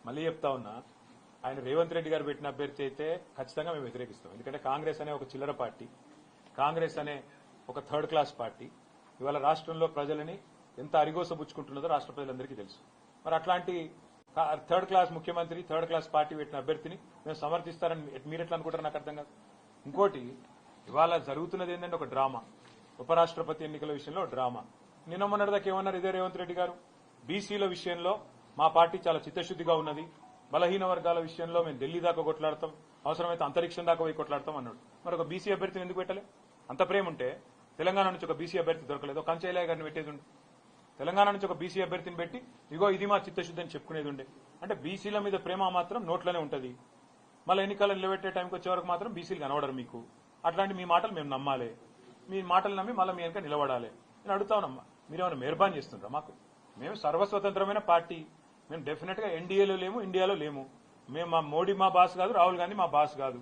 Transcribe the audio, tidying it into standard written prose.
మళ్ళీ చెప్తా ఉన్నా, ఆయన రేవంత్ రెడ్డి గారు పెట్టిన అభ్యర్థి అయితే ఖచ్చితంగా మేము వ్యతిరేకిస్తాం. ఎందుకంటే కాంగ్రెస్ అనే ఒక చిల్లర పార్టీ, కాంగ్రెస్ అనే ఒక థర్డ్ క్లాస్ పార్టీ ఇవాళ రాష్ట్రంలో ప్రజలని ఎంత అరిగోసబుచ్చుకుంటున్నదో రాష్ట్ర ప్రజలందరికీ తెలుసు. మరి అట్లాంటి థర్డ్ క్లాస్ ముఖ్యమంత్రి, థర్డ్ క్లాస్ పార్టీ పెట్టిన అభ్యర్థిని మేము సమర్థిస్తారని మీరెట్లా అనుకుంటారు నాకు అర్థం కాదు. ఇంకోటి, ఇవాళ జరుగుతున్నది ఏంటంటే ఒక డ్రామా, ఉపరాష్ట్రపతి ఎన్నికల విషయంలో డ్రామా. నిన్న మొన్నటిదాకా ఏమన్నారు ఇదే రేవంత్ రెడ్డి గారు, బీసీల విషయంలో మా పార్టీ చాలా చిత్తశుద్దిగా ఉన్నది, బలహీన వర్గాల విషయంలో మేము ఢిల్లీ దాకా కొట్లాడతాం, అవసరమైతే అంతరిక్షం దాకా పోయి కొట్లాడతాం అన్నాడు. మరి ఒక బీసీ అభ్యర్థిని ఎందుకు పెట్టలే? అంత ప్రేమ ఉంటే తెలంగాణ నుంచి ఒక బీసీ అభ్యర్థి దొరకలేదు, కంచైలయ్య గారిని పెట్టేది ఉండే. తెలంగాణ నుంచి ఒక బీసీ అభ్యర్థిని పెట్టి ఇగో ఇది మా చిత్తశుద్ధి అని చెప్పుకునేది ఉండే. అంటే బీసీల మీద ప్రేమ మాత్రం నోట్లోనే ఉంటుంది, మళ్ళీ ఎన్నికలు నిలబెట్టే టైంకి వచ్చే వరకు మాత్రం బీసీలు కనబడరు మీకు. అట్లాంటి మీ మాటలు మేము నమ్మాలి, మీ మాటలు నమ్మి మళ్ళీ మీ వెనక నిలబడాలి. నేను అడుగుతా ఉన్నామ్మా, మీరేమైనా మెహర్బాన్ చేస్తుండ్రా మాకు? మేము సర్వస్వతంత్రమైన పార్టీ, మేము డెఫినెట్ గా ఎన్డీఏలో లేము, ఇండియాలో లేము. మేము మా మోడీ మా బాస్ కాదు, రాహుల్ గాంధీ మా బాస్ కాదు.